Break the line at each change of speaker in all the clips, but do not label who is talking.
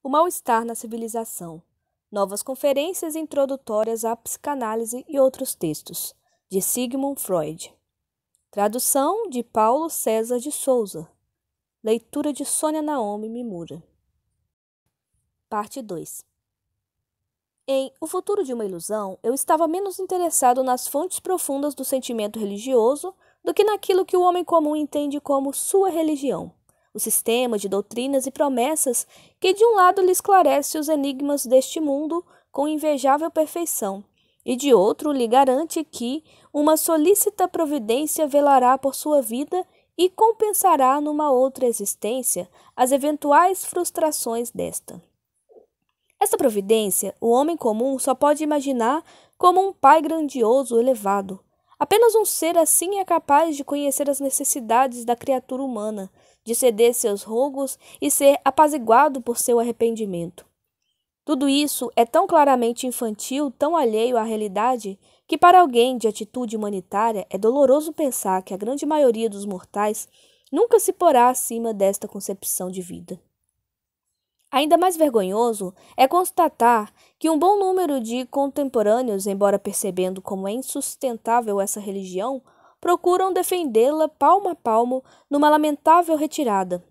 O mal-estar na civilização. Novas conferências introdutórias à psicanálise e outros textos, de Sigmund Freud. Tradução de Paulo César de Souza. Leitura de Sônia Naomi Mimura. Parte 2. Em O Futuro de uma Ilusão, eu estava menos interessado nas fontes profundas do sentimento religioso do que naquilo que o homem comum entende como sua religião. O sistema de doutrinas e promessas que de um lado lhe esclarece os enigmas deste mundo com invejável perfeição, e de outro lhe garante que uma solícita providência velará por sua vida e compensará numa outra existência as eventuais frustrações desta. Essa providência, o homem comum só pode imaginar como um pai grandioso, elevado. Apenas um ser assim é capaz de conhecer as necessidades da criatura humana, de ceder seus rogos e ser apaziguado por seu arrependimento. Tudo isso é tão claramente infantil, tão alheio à realidade, que para alguém de atitude humanitária é doloroso pensar que a grande maioria dos mortais nunca se porá acima desta concepção de vida. Ainda mais vergonhoso é constatar que um bom número de contemporâneos, embora percebendo como é insustentável essa religião, procuram defendê-la palmo a palmo numa lamentável retirada.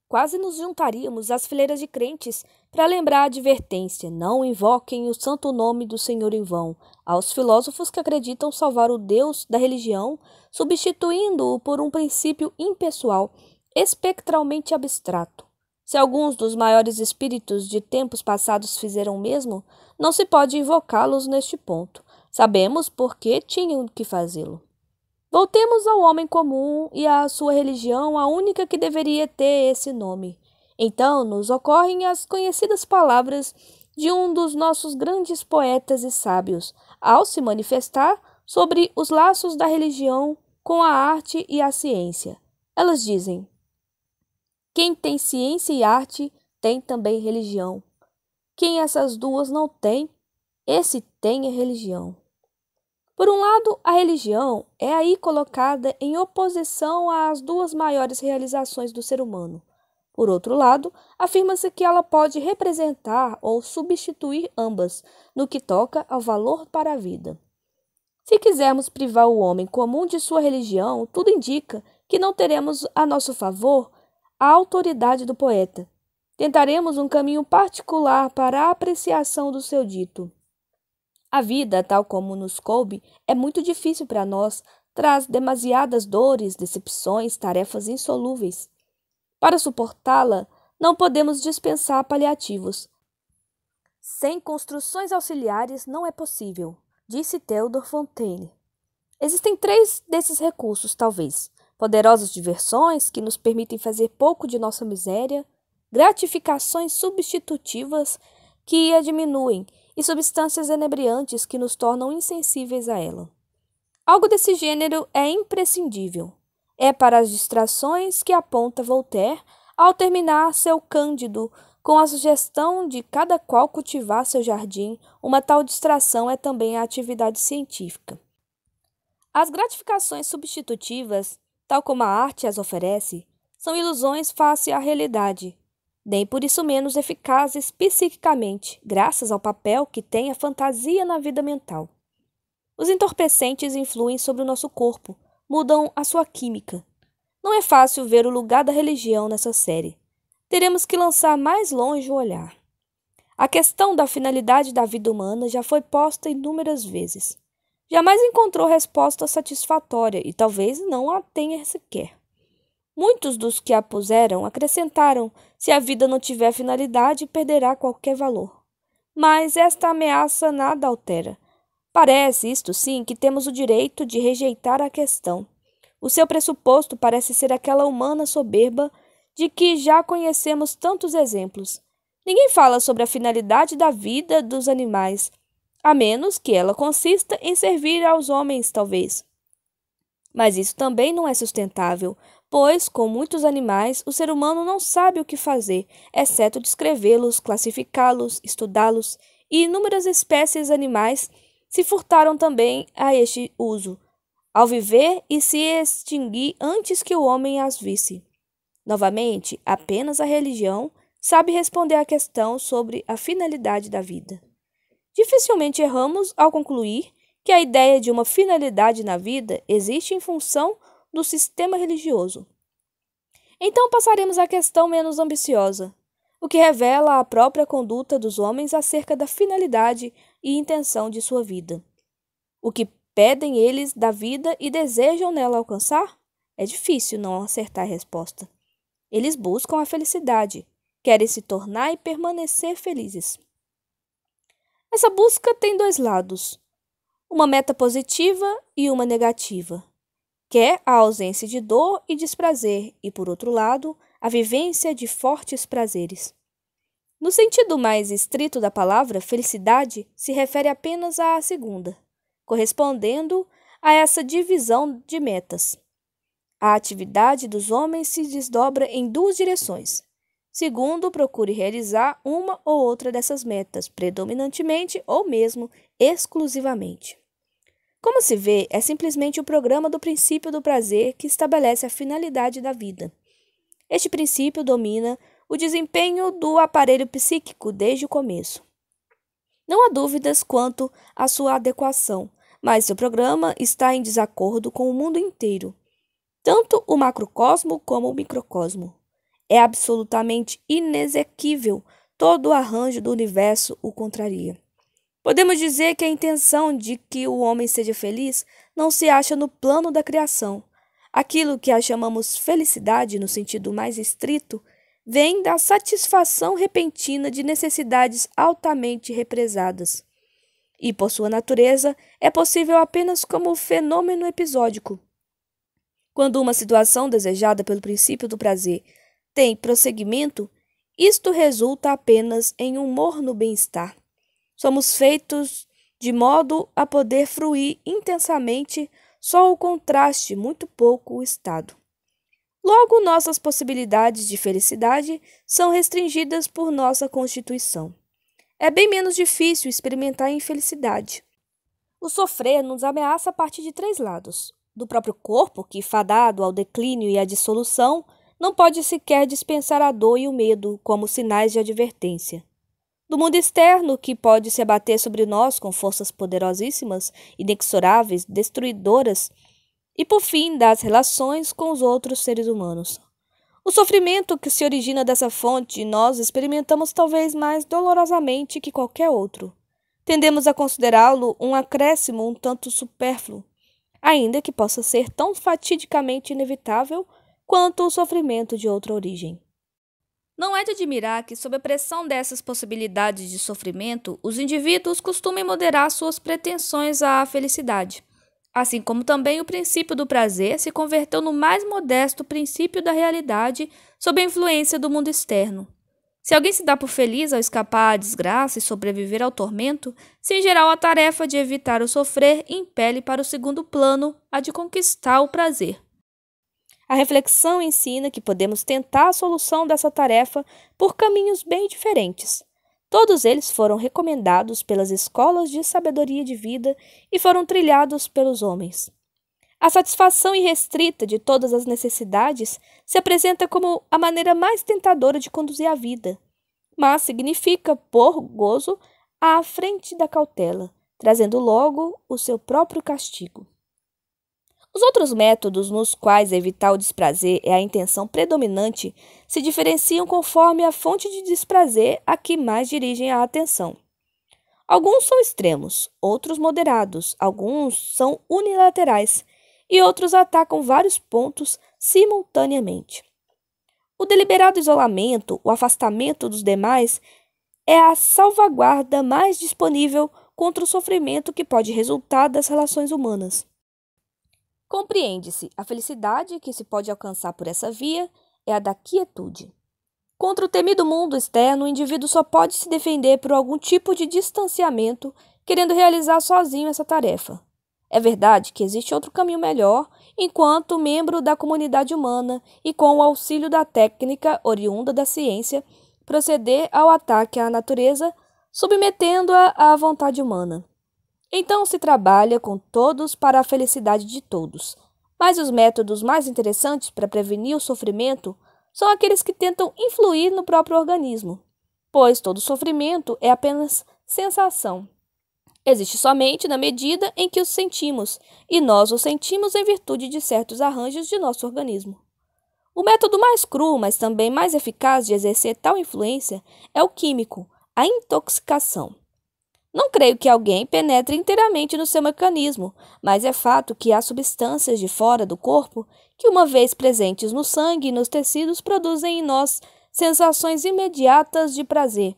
Quase nos juntaríamos às fileiras de crentes para lembrar a advertência: não invoquem o santo nome do Senhor em vão, aos filósofos que acreditam salvar o Deus da religião, substituindo-o por um princípio impessoal, espectralmente abstrato. Se alguns dos maiores espíritos de tempos passados fizeram o mesmo, não se pode invocá-los neste ponto. Sabemos por que tinham que fazê-lo. Voltemos ao homem comum e à sua religião, a única que deveria ter esse nome. Então nos ocorrem as conhecidas palavras de um dos nossos grandes poetas e sábios, ao se manifestar sobre os laços da religião com a arte e a ciência. Elas dizem: quem tem ciência e arte tem também religião. Quem essas duas não tem, esse tem a religião. Por um lado, a religião é aí colocada em oposição às duas maiores realizações do ser humano. Por outro lado, afirma-se que ela pode representar ou substituir ambas, no que toca ao valor para a vida. Se quisermos privar o homem comum de sua religião, tudo indica que não teremos a nosso favor a autoridade do poeta. Tentaremos um caminho particular para a apreciação do seu dito. A vida, tal como nos coube, é muito difícil para nós, traz demasiadas dores, decepções, tarefas insolúveis. Para suportá-la, não podemos dispensar paliativos. Sem construções auxiliares não é possível, disse Theodor Fontaine. Existem 3 desses recursos, talvez: poderosas diversões que nos permitem fazer pouco de nossa miséria, gratificações substitutivas que a diminuem e substâncias enebriantes que nos tornam insensíveis a ela. Algo desse gênero é imprescindível. É para as distrações que aponta Voltaire ao terminar seu Cândido com a sugestão de cada qual cultivar seu jardim. Uma tal distração é também a atividade científica. As gratificações substitutivas, tal como a arte as oferece, são ilusões face à realidade, nem por isso menos eficazes psiquicamente, graças ao papel que tem a fantasia na vida mental. Os entorpecentes influem sobre o nosso corpo, mudam a sua química. Não é fácil ver o lugar da religião nessa série. Teremos que lançar mais longe o olhar. A questão da finalidade da vida humana já foi posta inúmeras vezes. Jamais encontrou resposta satisfatória e talvez não a tenha sequer. Muitos dos que a puseram acrescentaram: se a vida não tiver finalidade, perderá qualquer valor. Mas esta ameaça nada altera. Parece, isto sim, que temos o direito de rejeitar a questão. O seu pressuposto parece ser aquela humana soberba de que já conhecemos tantos exemplos. Ninguém fala sobre a finalidade da vida dos animais, a menos que ela consista em servir aos homens, talvez. Mas isso também não é sustentável, pois, com muitos animais, o ser humano não sabe o que fazer, exceto descrevê-los, classificá-los, estudá-los, e inúmeras espécies animais se furtaram também a este uso, ao viver e se extinguir antes que o homem as visse. Novamente, apenas a religião, sabe responder à questão sobre a finalidade da vida. Dificilmente erramos ao concluir que a ideia de uma finalidade na vida existe em função do sistema religioso. Então passaremos à questão menos ambiciosa, o que revela a própria conduta dos homens acerca da finalidade e intenção de sua vida. O que pedem eles da vida e desejam nela alcançar? É difícil não acertar a resposta. Eles buscam a felicidade, querem se tornar e permanecer felizes. Essa busca tem dois lados, uma meta positiva e uma negativa. Quer a ausência de dor e desprazer e, por outro lado, a vivência de fortes prazeres. No sentido mais estrito da palavra, felicidade se refere apenas à segunda, correspondendo a essa divisão de metas. A atividade dos homens se desdobra em duas direções. Segundo, procure realizar uma ou outra dessas metas, predominantemente ou mesmo exclusivamente. Como se vê, é simplesmente o programa do princípio do prazer que estabelece a finalidade da vida. Este princípio domina o desempenho do aparelho psíquico desde o começo. Não há dúvidas quanto à sua adequação, mas seu programa está em desacordo com o mundo inteiro, tanto o macrocosmo como o microcosmo. É absolutamente inexequível, todo o arranjo do universo o contraria. Podemos dizer que a intenção de que o homem seja feliz não se acha no plano da criação. Aquilo que chamamos felicidade, no sentido mais estrito, vem da satisfação repentina de necessidades altamente represadas. E, por sua natureza, é possível apenas como fenômeno episódico. Quando uma situação desejada pelo princípio do prazer tem prosseguimento, isto resulta apenas em um morno bem-estar. Somos feitos de modo a poder fruir intensamente só o contraste, muito pouco o estado. Logo, nossas possibilidades de felicidade são restringidas por nossa constituição. É bem menos difícil experimentar a infelicidade. O sofrer nos ameaça a partir de três lados. Do próprio corpo, que, fadado ao declínio e à dissolução, não pode sequer dispensar a dor e o medo como sinais de advertência. Do mundo externo, que pode se abater sobre nós com forças poderosíssimas, inexoráveis, destruidoras, e, por fim, das relações com os outros seres humanos. O sofrimento que se origina dessa fonte nós experimentamos talvez mais dolorosamente que qualquer outro. Tendemos a considerá-lo um acréscimo um tanto supérfluo, ainda que possa ser tão fatidicamente inevitável quanto o sofrimento de outra origem. Não é de admirar que, sob a pressão dessas possibilidades de sofrimento, os indivíduos costumem moderar suas pretensões à felicidade, assim como também o princípio do prazer se converteu no mais modesto princípio da realidade sob a influência do mundo externo. Se alguém se dá por feliz ao escapar à desgraça e sobreviver ao tormento, se em geral a tarefa de evitar o sofrer impele para o segundo plano a de conquistar o prazer. A reflexão ensina que podemos tentar a solução dessa tarefa por caminhos bem diferentes. Todos eles foram recomendados pelas escolas de sabedoria de vida e foram trilhados pelos homens. A satisfação irrestrita de todas as necessidades se apresenta como a maneira mais tentadora de conduzir a vida, mas significa pôr gozo à frente da cautela, trazendo logo o seu próprio castigo. Os outros métodos nos quais evitar o desprazer é a intenção predominante se diferenciam conforme a fonte de desprazer a que mais dirigem a atenção. Alguns são extremos, outros moderados, alguns são unilaterais e outros atacam vários pontos simultaneamente. O deliberado isolamento, o afastamento dos demais, é a salvaguarda mais disponível contra o sofrimento que pode resultar das relações humanas. Compreende-se, a felicidade que se pode alcançar por essa via é a da quietude. Contra o temido mundo externo, o indivíduo só pode se defender por algum tipo de distanciamento, querendo realizar sozinho essa tarefa. É verdade que existe outro caminho melhor, enquanto membro da comunidade humana e com o auxílio da técnica oriunda da ciência, proceder ao ataque à natureza, submetendo-a à vontade humana. Então se trabalha com todos para a felicidade de todos, mas os métodos mais interessantes para prevenir o sofrimento são aqueles que tentam influir no próprio organismo, pois todo sofrimento é apenas sensação. Existe somente na medida em que os sentimos, e nós os sentimos em virtude de certos arranjos de nosso organismo. O método mais cru, mas também mais eficaz de exercer tal influência é o químico, a intoxicação. Não creio que alguém penetre inteiramente no seu mecanismo, mas é fato que há substâncias de fora do corpo que, uma vez presentes no sangue e nos tecidos, produzem em nós sensações imediatas de prazer,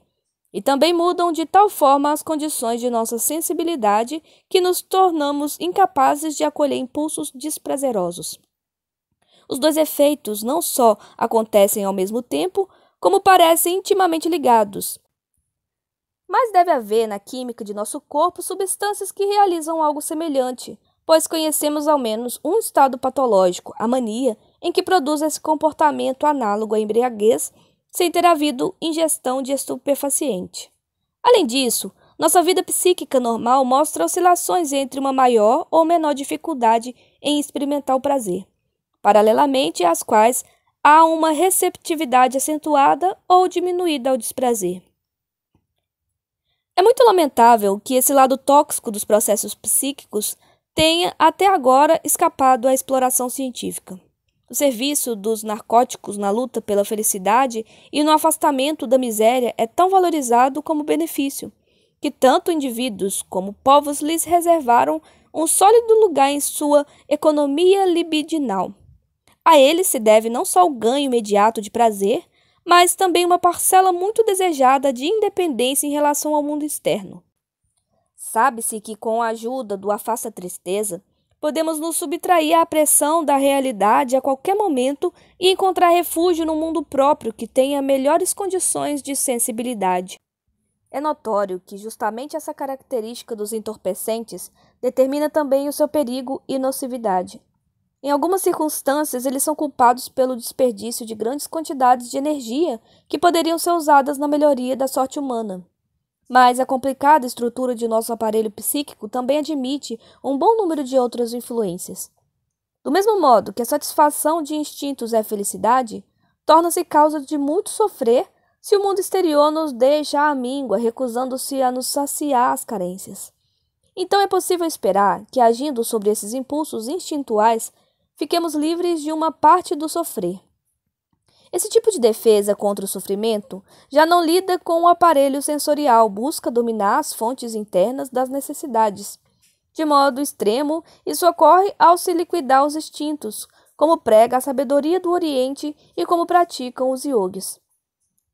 e também mudam de tal forma as condições de nossa sensibilidade que nos tornamos incapazes de acolher impulsos desprazerosos. Os dois efeitos não só acontecem ao mesmo tempo, como parecem intimamente ligados. Mas deve haver na química de nosso corpo substâncias que realizam algo semelhante, pois conhecemos ao menos um estado patológico, a mania, em que produz esse comportamento análogo à embriaguez, sem ter havido ingestão de estupefaciente. Além disso, nossa vida psíquica normal mostra oscilações entre uma maior ou menor dificuldade em experimentar o prazer, paralelamente às quais há uma receptividade acentuada ou diminuída ao desprazer. É muito lamentável que esse lado tóxico dos processos psíquicos tenha até agora escapado à exploração científica. O serviço dos narcóticos na luta pela felicidade e no afastamento da miséria é tão valorizado como benefício, que tanto indivíduos como povos lhes reservaram um sólido lugar em sua economia libidinal. A ele se deve não só o ganho imediato de prazer, mas também uma parcela muito desejada de independência em relação ao mundo externo. Sabe-se que, com a ajuda do afasta-tristeza, podemos nos subtrair à pressão da realidade a qualquer momento e encontrar refúgio no mundo próprio que tenha melhores condições de sensibilidade. É notório que justamente essa característica dos entorpecentes determina também o seu perigo e nocividade. Em algumas circunstâncias, eles são culpados pelo desperdício de grandes quantidades de energia que poderiam ser usadas na melhoria da sorte humana. Mas a complicada estrutura de nosso aparelho psíquico também admite um bom número de outras influências. Do mesmo modo que a satisfação de instintos é felicidade, torna-se causa de muito sofrer se o mundo exterior nos deixa à míngua, recusando-se a nos saciar as carências. Então é possível esperar que, agindo sobre esses impulsos instintuais, fiquemos livres de uma parte do sofrer. Esse tipo de defesa contra o sofrimento já não lida com o aparelho sensorial, busca dominar as fontes internas das necessidades. De modo extremo, isso ocorre ao se liquidar os instintos, como prega a sabedoria do Oriente e como praticam os iogues.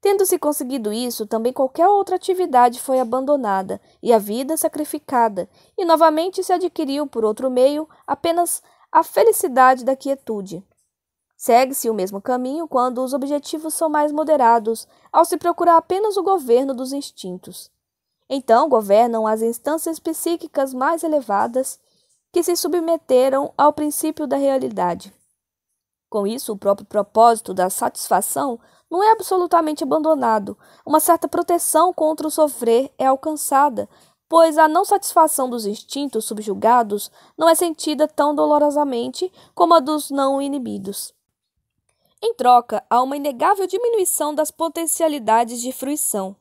Tendo-se conseguido isso, também qualquer outra atividade foi abandonada e a vida sacrificada, e novamente se adquiriu por outro meio apenas a felicidade da quietude. Segue-se o mesmo caminho quando os objetivos são mais moderados, ao se procurar apenas o governo dos instintos. Então governam as instâncias psíquicas mais elevadas que se submeteram ao princípio da realidade. Com isso, o próprio propósito da satisfação não é absolutamente abandonado. Uma certa proteção contra o sofrer é alcançada, pois a não satisfação dos instintos subjugados não é sentida tão dolorosamente como a dos não inibidos. Em troca, há uma inegável diminuição das potencialidades de fruição.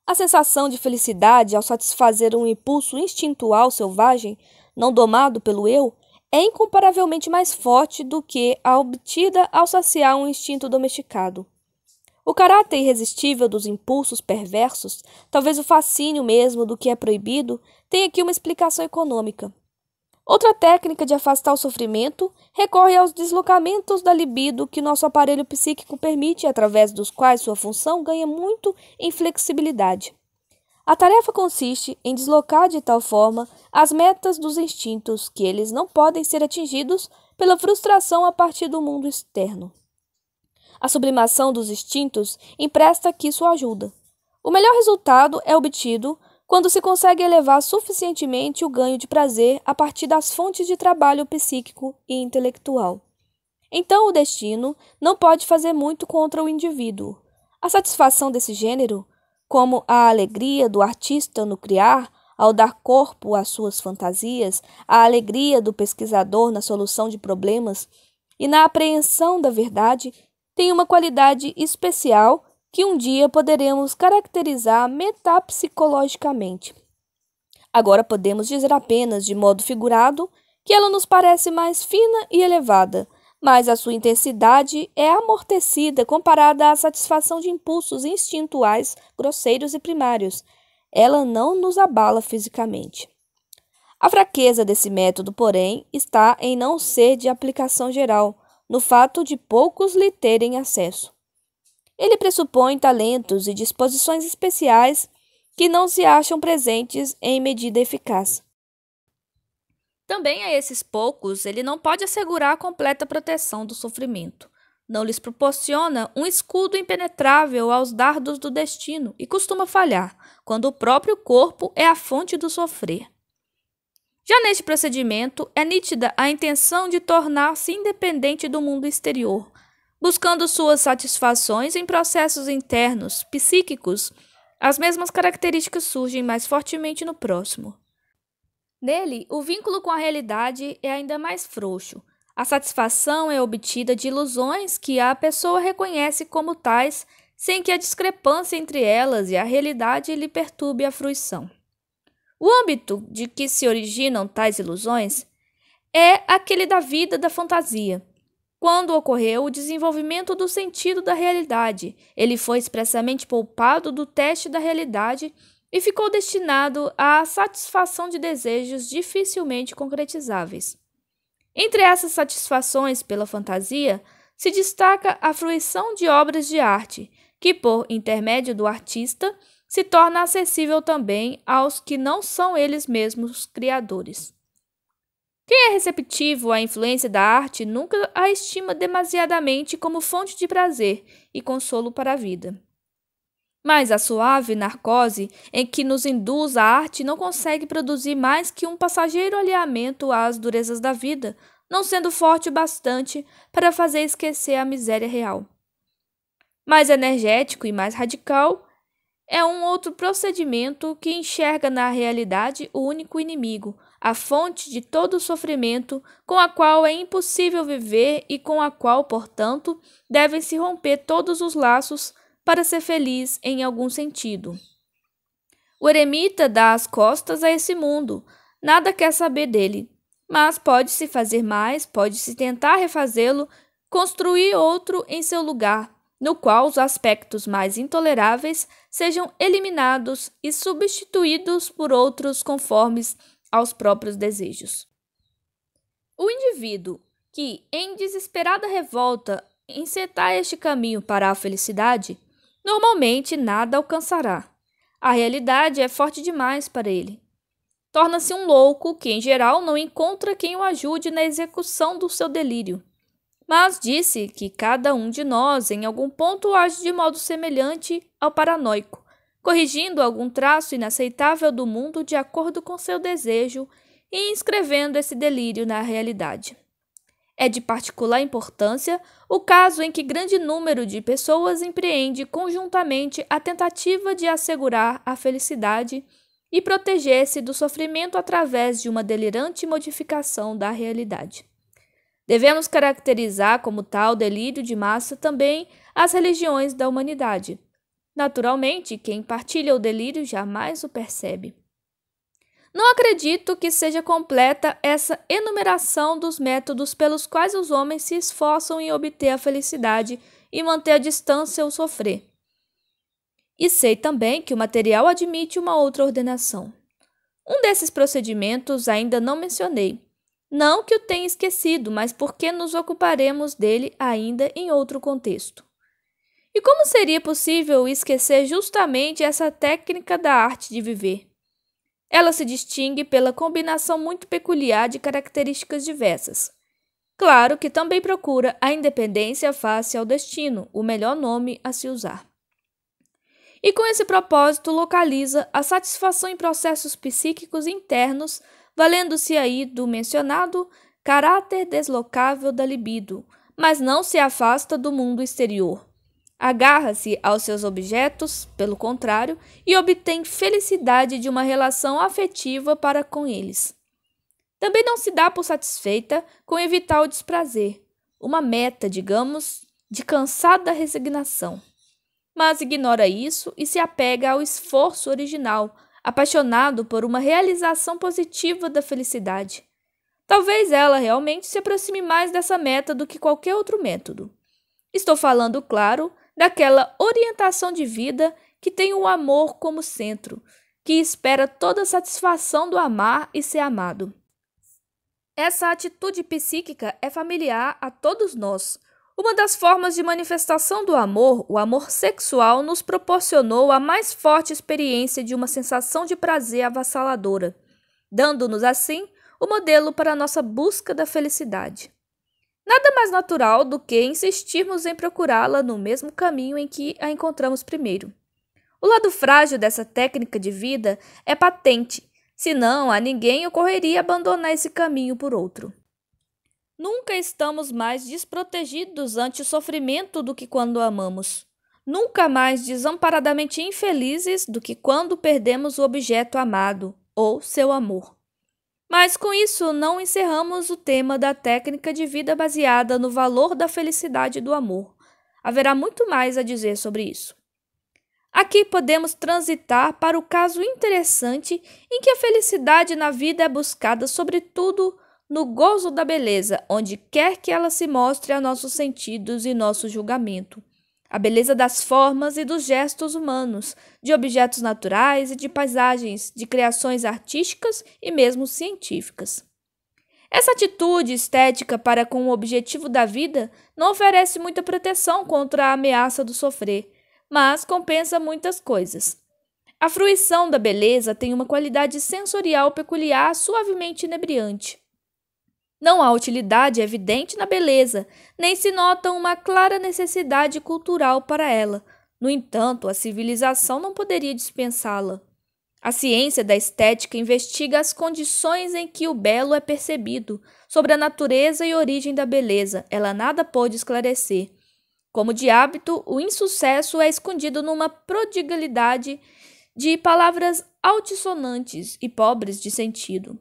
A sensação de felicidade ao satisfazer um impulso instintual selvagem, não domado pelo eu, é incomparavelmente mais forte do que a obtida ao saciar um instinto domesticado. O caráter irresistível dos impulsos perversos, talvez o fascínio mesmo do que é proibido, tem aqui uma explicação econômica. Outra técnica de afastar o sofrimento recorre aos deslocamentos da libido que nosso aparelho psíquico permite, através dos quais sua função ganha muito em flexibilidade. A tarefa consiste em deslocar de tal forma as metas dos instintos que eles não podem ser atingidos pela frustração a partir do mundo externo. A sublimação dos instintos empresta aqui sua ajuda. O melhor resultado é obtido quando se consegue elevar suficientemente o ganho de prazer a partir das fontes de trabalho psíquico e intelectual. Então o destino não pode fazer muito contra o indivíduo. A satisfação desse gênero, como a alegria do artista no criar, ao dar corpo às suas fantasias, a alegria do pesquisador na solução de problemas e na apreensão da verdade, tem uma qualidade especial que um dia poderemos caracterizar metapsicologicamente. Agora podemos dizer apenas, de modo figurado, que ela nos parece mais fina e elevada, mas a sua intensidade é amortecida comparada à satisfação de impulsos instintuais, grosseiros e primários. Ela não nos abala fisicamente. A fraqueza desse método, porém, está em não ser de aplicação geral, no fato de poucos lhe terem acesso. Ele pressupõe talentos e disposições especiais que não se acham presentes em medida eficaz. Também a esses poucos, ele não pode assegurar a completa proteção do sofrimento. Não lhes proporciona um escudo impenetrável aos dardos do destino e costuma falhar, quando o próprio corpo é a fonte do sofrer. Já neste procedimento, é nítida a intenção de tornar-se independente do mundo exterior, buscando suas satisfações em processos internos, psíquicos. As mesmas características surgem mais fortemente no próximo. Nele, o vínculo com a realidade é ainda mais frouxo. A satisfação é obtida de ilusões que a pessoa reconhece como tais, sem que a discrepância entre elas e a realidade lhe perturbe a fruição. O âmbito de que se originam tais ilusões é aquele da vida da fantasia. Quando ocorreu o desenvolvimento do sentido da realidade, ele foi expressamente poupado do teste da realidade e ficou destinado à satisfação de desejos dificilmente concretizáveis. Entre essas satisfações pela fantasia, se destaca a fruição de obras de arte, que, por intermédio do artista, se torna acessível também aos que não são eles mesmos criadores. Quem é receptivo à influência da arte nunca a estima demasiadamente como fonte de prazer e consolo para a vida. Mas a suave narcose em que nos induz a arte não consegue produzir mais que um passageiro alinhamento às durezas da vida, não sendo forte o bastante para fazer esquecer a miséria real. Mais energético e mais radical é um outro procedimento que enxerga na realidade o único inimigo, a fonte de todo o sofrimento, com a qual é impossível viver e com a qual, portanto, devem se romper todos os laços para ser feliz em algum sentido. O eremita dá as costas a esse mundo, nada quer saber dele, mas pode-se fazer mais, pode-se tentar refazê-lo, construir outro em seu lugar, no qual os aspectos mais intoleráveis sejam eliminados e substituídos por outros conformes aos próprios desejos. O indivíduo que, em desesperada revolta, encetar este caminho para a felicidade, normalmente nada alcançará. A realidade é forte demais para ele. Torna-se um louco que, em geral, não encontra quem o ajude na execução do seu delírio. Mas disse que cada um de nós, em algum ponto, age de modo semelhante ao paranoico, corrigindo algum traço inaceitável do mundo de acordo com seu desejo e inscrevendo esse delírio na realidade. É de particular importância o caso em que grande número de pessoas empreende conjuntamente a tentativa de assegurar a felicidade e proteger-se do sofrimento através de uma delirante modificação da realidade. Devemos caracterizar como tal delírio de massa também as religiões da humanidade. Naturalmente, quem partilha o delírio jamais o percebe. Não acredito que seja completa essa enumeração dos métodos pelos quais os homens se esforçam em obter a felicidade e manter à distância o sofrer. E sei também que o material admite uma outra ordenação. Um desses procedimentos ainda não mencionei. Não que o tenha esquecido, mas porque nos ocuparemos dele ainda em outro contexto. E como seria possível esquecer justamente essa técnica da arte de viver? Ela se distingue pela combinação muito peculiar de características diversas. Claro que também procura a independência face ao destino, o melhor nome a se usar. E com esse propósito localiza a satisfação em processos psíquicos internos, valendo-se aí do mencionado caráter deslocável da libido, mas não se afasta do mundo exterior. Agarra-se aos seus objetos, pelo contrário, e obtém felicidade de uma relação afetiva para com eles. Também não se dá por satisfeita com evitar o desprazer, uma meta, digamos, de cansada resignação. Mas ignora isso e se apega ao esforço original, apaixonado por uma realização positiva da felicidade. Talvez ela realmente se aproxime mais dessa meta do que qualquer outro método. Estou falando, claro, daquela orientação de vida que tem o amor como centro, que espera toda a satisfação do amar e ser amado. Essa atitude psíquica é familiar a todos nós. Uma das formas de manifestação do amor, o amor sexual, nos proporcionou a mais forte experiência de uma sensação de prazer avassaladora, dando-nos, assim, o modelo para a nossa busca da felicidade. Nada mais natural do que insistirmos em procurá-la no mesmo caminho em que a encontramos primeiro. O lado frágil dessa técnica de vida é patente, senão a ninguém ocorreria abandonar esse caminho por outro. Nunca estamos mais desprotegidos ante o sofrimento do que quando amamos. Nunca mais desamparadamente infelizes do que quando perdemos o objeto amado ou seu amor. Mas com isso não encerramos o tema da técnica de vida baseada no valor da felicidade e do amor. Haverá muito mais a dizer sobre isso. Aqui podemos transitar para o caso interessante em que a felicidade na vida é buscada sobretudo no gozo da beleza, onde quer que ela se mostre a nossos sentidos e nosso julgamento. A beleza das formas e dos gestos humanos, de objetos naturais e de paisagens, de criações artísticas e mesmo científicas. Essa atitude estética para com o objetivo da vida não oferece muita proteção contra a ameaça do sofrer, mas compensa muitas coisas. A fruição da beleza tem uma qualidade sensorial peculiar suavemente inebriante. Não há utilidade evidente na beleza, nem se nota uma clara necessidade cultural para ela. No entanto, a civilização não poderia dispensá-la. A ciência da estética investiga as condições em que o belo é percebido, sobre a natureza e origem da beleza. Ela nada pôde esclarecer. Como de hábito, o insucesso é escondido numa prodigalidade de palavras altissonantes e pobres de sentido.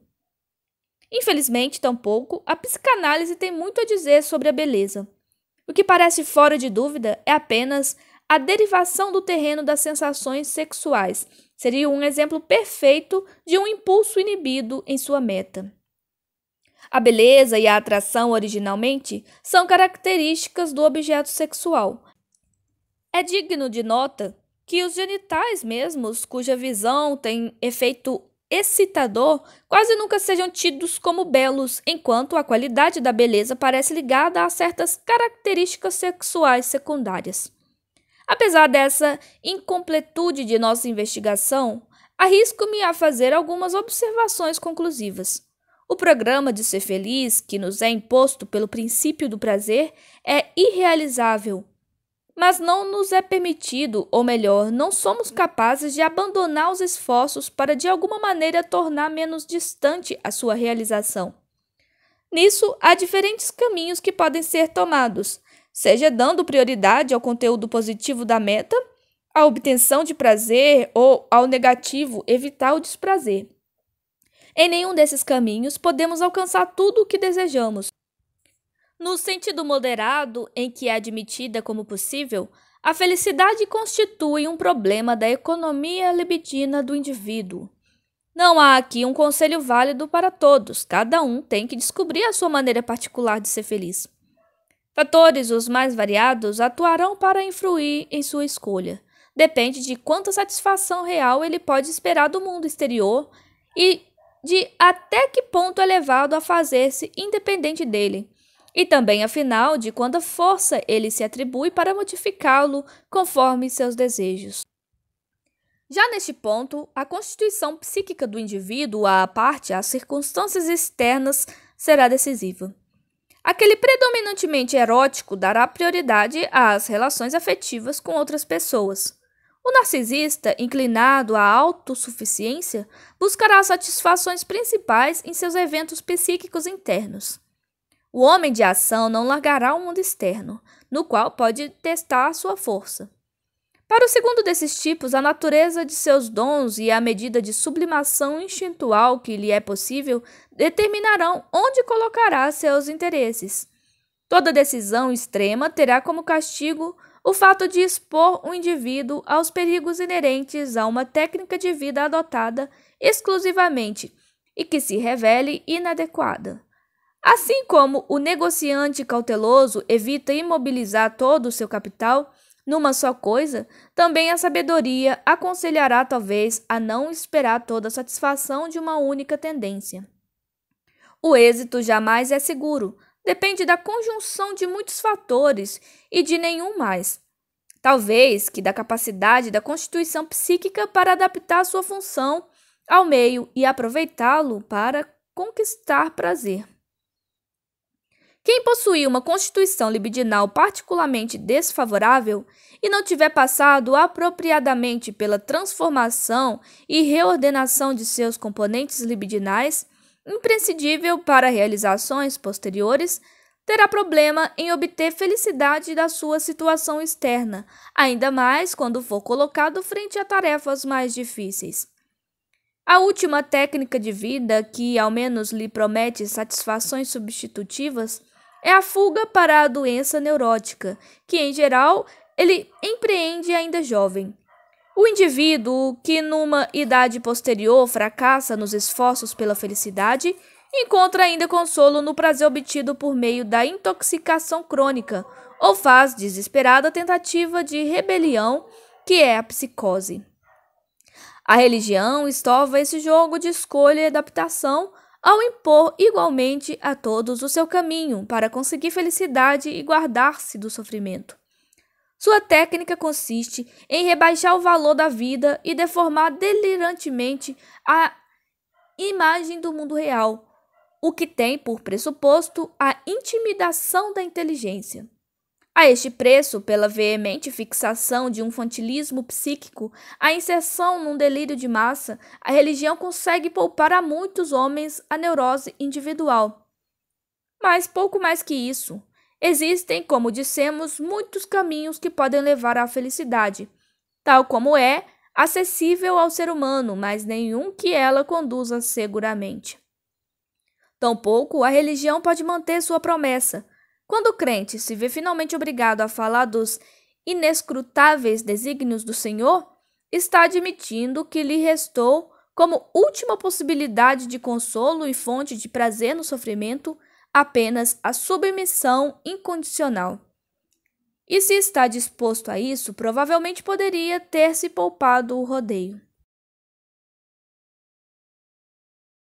Infelizmente, tampouco, a psicanálise tem muito a dizer sobre a beleza. O que parece fora de dúvida é apenas a derivação do terreno das sensações sexuais. Seria um exemplo perfeito de um impulso inibido em sua meta. A beleza e a atração, originalmente, são características do objeto sexual. É digno de nota que os genitais mesmos, cuja visão tem efeito excitador, quase nunca sejam tidos como belos, enquanto a qualidade da beleza parece ligada a certas características sexuais secundárias. Apesar dessa incompletude de nossa investigação, arrisco-me a fazer algumas observações conclusivas. O programa de ser feliz, que nos é imposto pelo princípio do prazer, é irrealizável. Mas não nos é permitido, ou melhor, não somos capazes de abandonar os esforços para de alguma maneira tornar menos distante a sua realização. Nisso, há diferentes caminhos que podem ser tomados, seja dando prioridade ao conteúdo positivo da meta, à obtenção de prazer ou, ao negativo, evitar o desprazer. Em nenhum desses caminhos podemos alcançar tudo o que desejamos. No sentido moderado, em que é admitida como possível, a felicidade constitui um problema da economia libidina do indivíduo. Não há aqui um conselho válido para todos, cada um tem que descobrir a sua maneira particular de ser feliz. Fatores os mais variados atuarão para influir em sua escolha. Depende de quanta satisfação real ele pode esperar do mundo exterior e de até que ponto é levado a fazer-se independente dele. E também, afinal, de quanta força ele se atribui para modificá-lo conforme seus desejos. Já neste ponto, a constituição psíquica do indivíduo, à parte as circunstâncias externas, será decisiva. Aquele predominantemente erótico dará prioridade às relações afetivas com outras pessoas. O narcisista, inclinado à autossuficiência, buscará satisfações principais em seus eventos psíquicos internos. O homem de ação não largará o mundo externo, no qual pode testar sua força. Para o segundo desses tipos, a natureza de seus dons e a medida de sublimação instintual que lhe é possível determinarão onde colocará seus interesses. Toda decisão extrema terá como castigo o fato de expor o indivíduo aos perigos inerentes a uma técnica de vida adotada exclusivamente e que se revele inadequada. Assim como o negociante cauteloso evita imobilizar todo o seu capital numa só coisa, também a sabedoria aconselhará talvez a não esperar toda a satisfação de uma única tendência. O êxito jamais é seguro, depende da conjunção de muitos fatores e de nenhum mais. Talvez que da capacidade da constituição psíquica para adaptar sua função ao meio e aproveitá-lo para conquistar prazer. Quem possuir uma constituição libidinal particularmente desfavorável e não tiver passado apropriadamente pela transformação e reordenação de seus componentes libidinais, imprescindível para realizações posteriores, terá problema em obter felicidade da sua situação externa, ainda mais quando for colocado frente a tarefas mais difíceis. A última técnica de vida que ao menos lhe promete satisfações substitutivas é a fuga para a doença neurótica, que em geral ele empreende ainda jovem. O indivíduo que numa idade posterior fracassa nos esforços pela felicidade, encontra ainda consolo no prazer obtido por meio da intoxicação crônica ou faz desesperada tentativa de rebelião, que é a psicose. A religião estova esse jogo de escolha e adaptação ao impor igualmente a todos o seu caminho para conseguir felicidade e guardar-se do sofrimento. Sua técnica consiste em rebaixar o valor da vida e deformar delirantemente a imagem do mundo real, o que tem por pressuposto a intimidação da inteligência. A este preço, pela veemente fixação de um infantilismo psíquico, a inserção num delírio de massa, a religião consegue poupar a muitos homens a neurose individual. Mas pouco mais que isso. Existem, como dissemos, muitos caminhos que podem levar à felicidade, tal como é acessível ao ser humano, mas nenhum que ela conduza seguramente. Tampouco a religião pode manter sua promessa. Quando o crente se vê finalmente obrigado a falar dos inescrutáveis desígnios do Senhor, está admitindo que lhe restou, como última possibilidade de consolo e fonte de prazer no sofrimento, apenas a submissão incondicional. E se está disposto a isso, provavelmente poderia ter se poupado o rodeio.